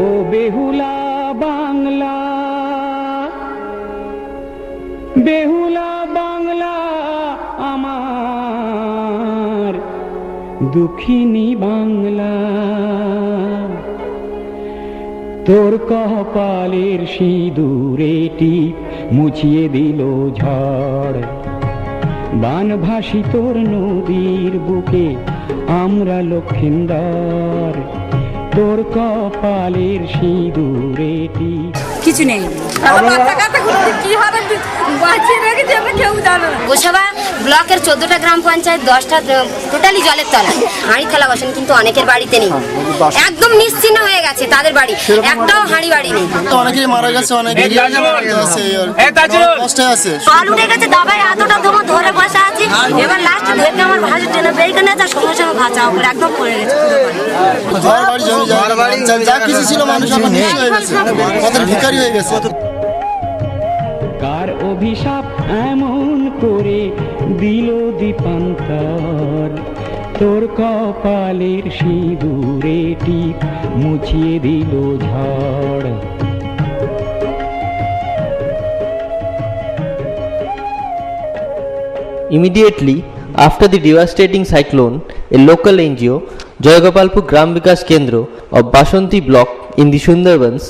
ও বেহুলা বাংলা, বেহুলা বাংলা আমার দুঃখিনী বাংলা। তোর কপালের সিঁদুরে টিপ মুছিয়ে দিল ঝড়, বানভাসী তোর নদীর বুকে আমরা লক্ষিন্দর। তোর কপালের সিঁদুরে টিপ কিছু নেই। গোসাবা ব্লকের 14টা গ্রাম পঞ্চায়েত, 10টা টোটালি জলের তলায়, হাঁড়ি থালা বাসন কিন্তু অনেকের বাড়িতে নেই, একদম নিশ্চিহ্ন হয়ে গেছে তাদের বাড়ি, একটাও হাঁড়ি বাড়ি নেই। অনেকেই মারা গেছে, অনেকেই কষ্টে আছে। জল উঠে গেছে, দাবাই এতটা তোমার ধরে বসা আছে, এবার লাস্ট দেখে আমার ভাষা টেনে বেরিয়ে আছে, সঙ্গে সঙ্গে ভাষা উপরে একদম পড়ে গেছে। ঘর বাড়ি জমি যা কিছু ছিল মানুষ এখন নিঃস্ব হয়ে গেছে, কত ভিখারি হয়ে গেছে। কার অভিশাপ এমন করে দিল দীপান্তর, তোর কপালের সিঁদুরে টিপ মুছিয়ে দিল ঝড়। Immediately after the devastating cyclone, a local NGO, Joygopalpur Gram Vikas Kendra of Bashanti block in the Sundarbans,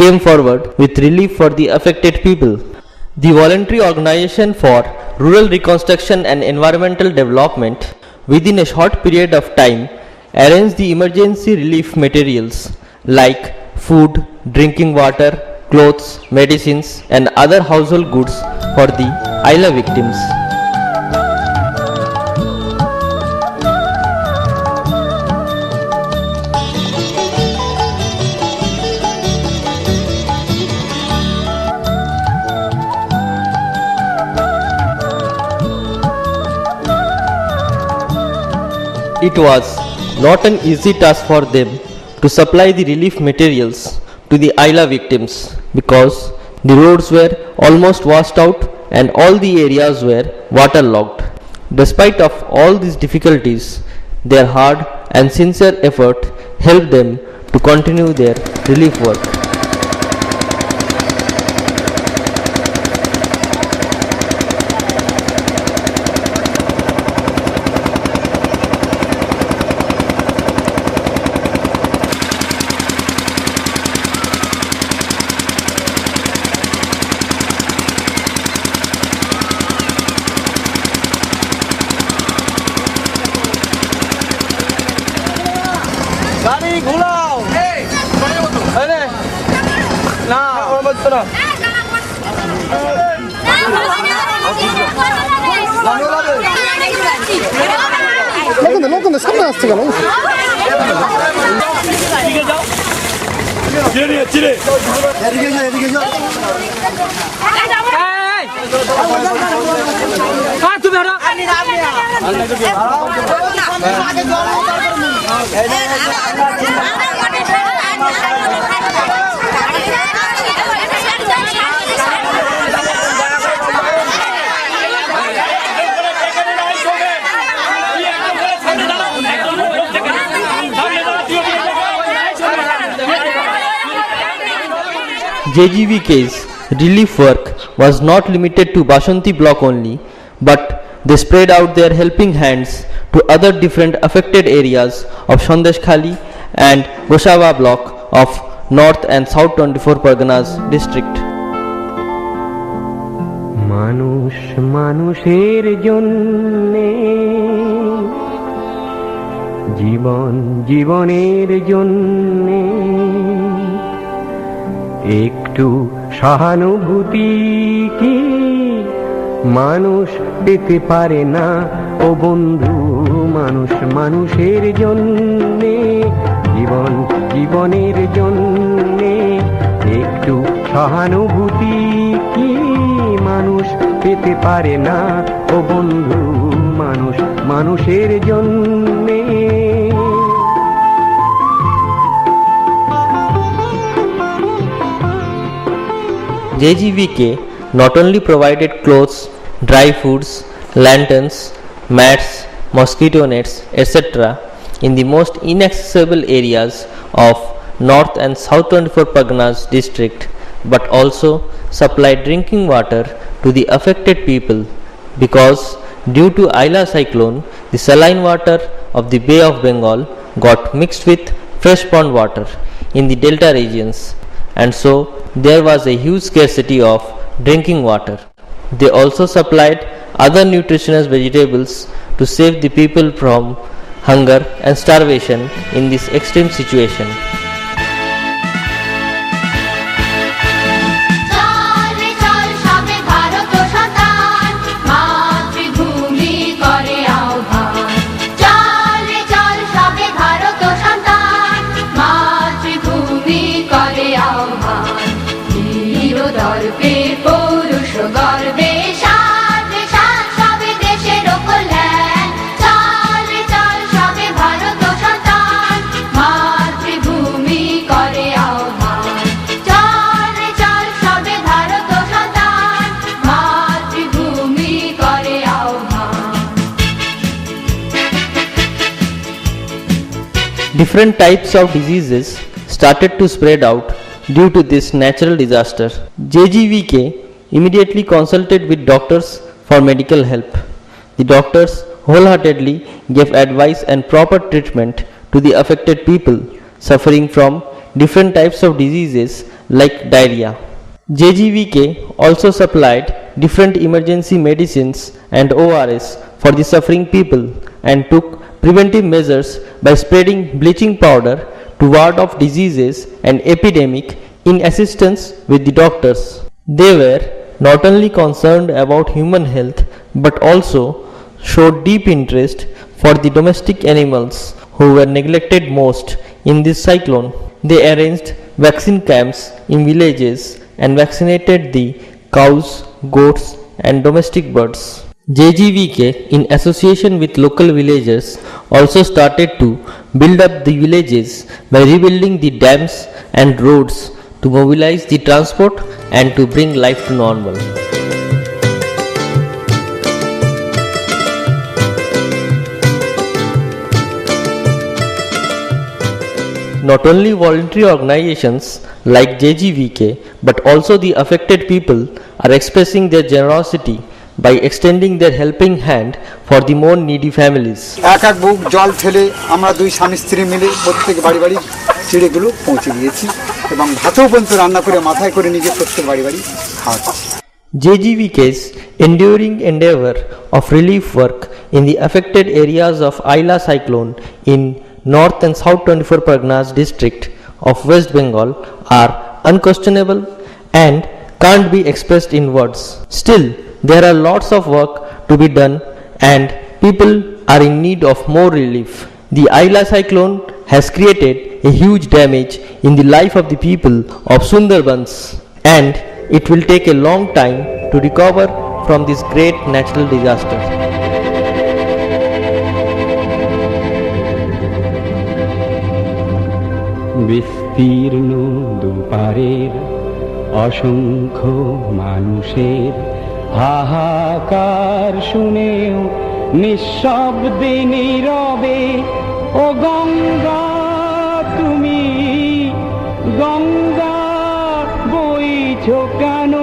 came forward with relief for the affected people. The voluntary organization for rural reconstruction and environmental development, within a short period of time, arranged the emergency relief materials like food, drinking water, clothes, medicines and other household goods for the Aila victims. It was not an easy task for them to supply the relief materials to the Aila victims because the roads were almost washed out and all the areas were waterlogged. Despite of all these difficulties, their hard and sincere effort helped them to continue their relief work. গাড়ি ঘুরাও না, ওর মধ্যে না নতুন সামনে আসছে কেন? JGVK's relief work was not limited to Bashanti block only, but they spread out their helping hands to other different affected areas of Sandeshkhali and Gosawa block of North and South 24 Parganas district. মানুষ মানুষের জন্যে, জীবন জীবনের জন্যে, একটু সহানুভূতি কি মানুষ পেতে পারে না? ও বন্ধু, মানুষ মানুষের জন্যে, জীবন জীবনের জন্যে, একটু সহানুভূতি কি মানুষ পেতে পারে না? ও বন্ধু, মানুষ মানুষের জন্যে। JGVK not only provided clothes, dry foods, lanterns, mats, mosquito nets, etc. in the most inaccessible areas of North and South 24 Parganas district, but also supplied drinking water to the affected people because due to Aila cyclone, the saline water of the Bay of Bengal got mixed with fresh pond water in the delta regions, and so there was a huge scarcity of drinking water. They also supplied other nutritious vegetables to save the people from hunger and starvation in this extreme situation. Different types of diseases started to spread out due to this natural disaster. JGVK immediately consulted with doctors for medical help. The doctors wholeheartedly gave advice and proper treatment to the affected people suffering from different types of diseases like diarrhea. JGVK also supplied different emergency medicines and ORS for the suffering people and took preventive measures by spreading bleaching powder to ward off diseases and epidemic in assistance with the doctors. They were not only concerned about human health but also showed deep interest for the domestic animals who were neglected most in this cyclone. They arranged vaccine camps in villages and vaccinated the cows, goats and domestic birds. JGVK, in association with local villagers, also started to build up the villages by rebuilding the dams and roads to mobilize the transport and to bring life to normal. Not only voluntary organizations like JGVK, but also the affected people are expressing their generosity by extending their helping hand for the more needy families. এক এক বুক জল ফেলে আমরা দুই স্বামী স্ত্রী মিলে প্রত্যেক বাড়ি বাড়ি চিড়েগুলো পৌঁছে দিয়েছি এবং ভাতও পর্যন্ত রান্না করে মাথায় করে নিয়ে প্রত্যেক বাড়ি বাড়ি খাওয়াচ্ছি। JGVK's enduring endeavor of relief work in the affected areas of Aila cyclone in North and South 24 Parganas district of West Bengal are unquestionable and can't be expressed in words. Still, there are lots of work to be done and people are in need of more relief. The Aila cyclone has created a huge damage in the life of the people of Sundarbans and it will take a long time to recover from this great natural disaster. বিস্তীর্ণ দুপারের অসংখ্য মানুষের হাহাকার শুনেও নিঃশব্দে নীরবে ও গঙ্গা তুমি গঙ্গা বইছো কেন?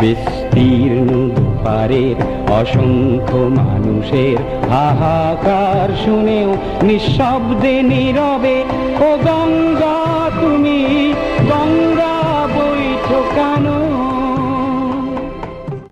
বিস্তীর্ণ দুপারের অসংখ্য মানুষের হাহাকার শুনেও নিঃশব্দে নীরবে ও গঙ্গা তুমি